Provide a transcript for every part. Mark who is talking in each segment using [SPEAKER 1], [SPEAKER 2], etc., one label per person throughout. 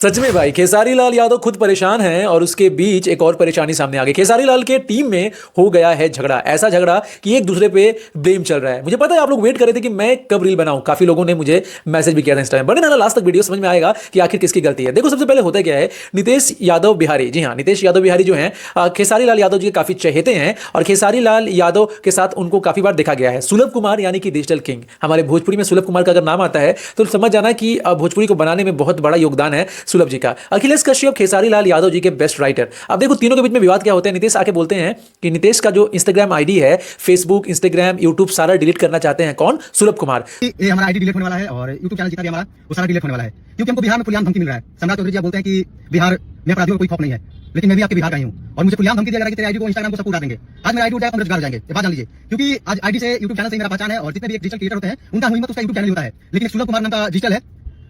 [SPEAKER 1] सच में भाई खेसारी लाल यादव खुद परेशान हैं और उसके बीच एक और परेशानी सामने आ गई। खेसारी लाल के टीम में हो गया है झगड़ा, ऐसा झगड़ा कि एक दूसरे पे ब्लेम चल रहा है। मुझे पता है आप लोग वेट कर रहे थे कि मैं कब रील बनाऊं, काफी लोगों ने मुझे मैसेज भी किया था इंस्टाग्राम, बने ना लास्ट तक वीडियो समझ में आएगा कि आखिर किसकी गलती है। देखो सबसे पहले होता क्या है, नितेश यादव बिहारी, जी हाँ नितेश यादव बिहारी जो है खेसारी लाल यादव जी के काफी चहेते हैं और खेसारी लाल यादव के साथ उनको काफी बार देखा गया है। सुलभ कुमार यानी कि डिजिटल किंग, हमारे भोजपुरी में सुलभ कुमार का अगर नाम आता है तो समझ जाना कि भोजपुरी को बनाने में बहुत बड़ा योगदान है सुलभ जी का। अखिलेश कश्यप खेसारी लाल यादव जी के बेस्ट राइटर। अब देखो तीनों के बीच में विवाद क्या होता है, नितेश आके बोलते हैं कि नितेश का जो इंस्टाग्राम आईडी है, फेसबुक, इंस्टाग्राम, यूट्यूब सारा डिलीट करना चाहते हैं कौन, सुलभ कुमार।
[SPEAKER 2] ये हमारा आईडी डिलीट होने वाला है और यूट्यूब चैनल जितना भी हमारा वो सारा डिलीट होने वाला है, क्योंकि हमको बिहार में खुलेआम धमकी मिल रहा है। सम्राट चौधरी जी बोलते हैं कि बिहार में अपराधियों को कोई खौफ नहीं है, लेकिन मैं भी आपके बिहार का ही हूँ और मुझे खुलेआम धमकी दिया जा रहा है कि तेरे आईडी को इंस्टाग्राम को सबको उड़ा देंगे। आज मेरा आईडी उठाया 15 हो जाएंगे, ये बात जान लीजिए, क्योंकि आज आईडी से यूट्यूब चैनल से मेरा पहचान है और जितने भी डिजिटल क्रिएटर होते हैं उनका हिम्मत उसका यूट्यूब चैनल होता है, लेकिन सुलभ कुमार नाम का डिजिटल है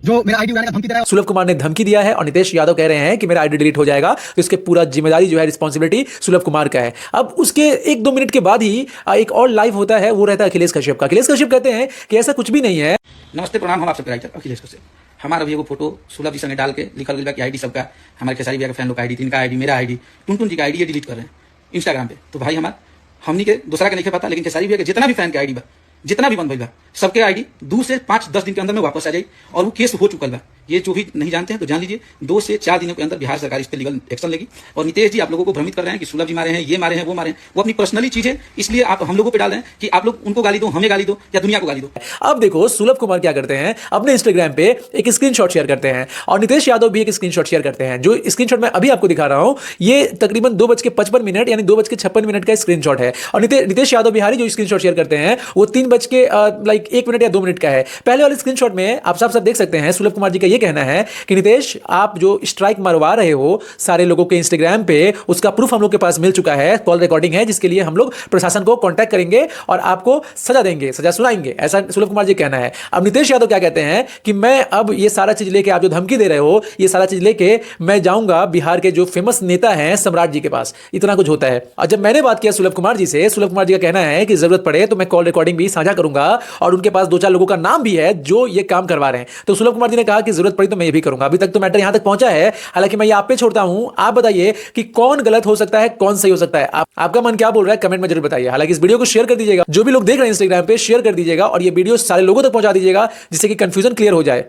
[SPEAKER 2] जो मेरा आईडी उड़ाने का धमकी दे रहा है।
[SPEAKER 1] सुलभ कुमार ने धमकी दिया है और नितेश यादव कह रहे हैं कि मेरा आईडी डिलीट हो जाएगा, तो इसके पूरा जिम्मेदारी जो है, रिस्पांसिबिलिटी सुलभ कुमार का है। अब उसके 1-2 मिनट के बाद ही एक और लाइव होता है, वो रहता है अखिलेश कश्यप का। अखिलेश कश्यप कहते हैं कि ऐसा कुछ भी नहीं है।
[SPEAKER 3] नमस्ते प्रणाम, हम आप सबके राइटर अखिलेश कश्यप। हमारा भी एगो फोटो सुलभ जी संगे डाल के लिखल गया कि आईडी सबका, हमारे खेसारी भैया का फैन लोग का आईडी, इनका आईडी, मेरा आईडी, टुनटुन जी का आईडी ये डिलीट कर रहे हैं इंस्टाग्राम पे। तो भाई हमनी के दूसरा के नहीं पता, लेकिन खेसारी भैया के जितना भी फैन के आईडी बा, जितना भी बंद भइल बा, सबके आईडी 2 से 5-10 दिन के अंदर में वापस आ जाए और वो केस हो चुकल बा। ये जो भी नहीं जानते हैं तो जान लीजिए 2 से 4 दिनों के अंदर बिहार सरकार इस पर लीगल एक्शन लेगी। और नितेश जी आप लोगों को भ्रमित कर रहे हैं कि सुलभ जी मारे हैं, ये मारे हैं, वो मारे हैं, वो अपनी पर्सनली चीज है, इसलिए आप हम लोगों पे डाल रहे हैं कि आप लोग उनको गाली दो, हमें गाली दो या दुनिया को गाली दो।
[SPEAKER 1] अब देखो सुलभ कुमार क्या करते हैं, अपने इंस्टाग्राम पे एक स्क्रीनशॉट शेयर करते हैं और नितेश यादव भी एक स्क्रीनशॉट शेयर करते हैं। जो स्क्रीनशॉट मैं अभी आपको दिखा रहा हूं, ये तकरीबन 2:55 यानी 2:56 का स्क्रीनशॉट है और नितेश यादव बिहारी जो स्क्रीनशॉट शेयर करते हैं वो 1 मिनट या 2 मिनट का है। पहले वाले स्क्रीनशॉट में आप साफ देख सकते हैं सुलभ कुमार जी का ये कहना है कि नितेश आप जो स्ट्राइक मरवा रहे हो सारे लोगों के इंस्टाग्राम पे, उसका प्रूफ हम लोग के पास मिल चुका है, कॉल रिकॉर्डिंग है, जिसके लिए हम लोग प्रशासन को कांटेक्ट करेंगे और आपको सजा देंगे, सजा सुनाएंगे, ऐसा सुलभ कुमार जी कहना है। अब नितेश यादव क्या कहते हैं कि मैं अब ये सारा चीज लेके, आप जो धमकी दे रहे हो ये सारा चीज लेके मैं जाऊंगा बिहार के जो फेमस नेता हैं सम्राट जी के पास। इतना कुछ होता है। और जब मैंने बात किया सुलभ कुमार जी से, सुलभ कुमार जी का कहना है कि जरूरत पड़े तो मैं कॉल रिकॉर्डिंग भी साझा करूंगा और उनके पास 2-4 लोगों का नाम भी है जो ये काम करवा रहे हैं। तो सुलभ कुमार जी ने कहा कि जरूरत पड़ी तो मैं ये भी करूंगा। अभी तक तो मैटर यहां तक पहुंचा है, हालांकि मैं ये आप पे छोड़ता हूं, आप बताइए कि कौन गलत हो सकता है, कौन सही हो सकता है। आपका मन क्या बोल रहा है कमेंट में जरूर बताइए। हालांकि इस वीडियो को शेयर कर दीजिएगा, जो भी लोग देख रहे हैं इंस्टाग्राम पे शेयर कर दीजिएगा और ये वीडियो सारे लोगों तक पहुंचा दीजिएगा जिससे कि कंफ्यूजन क्लियर हो जाए।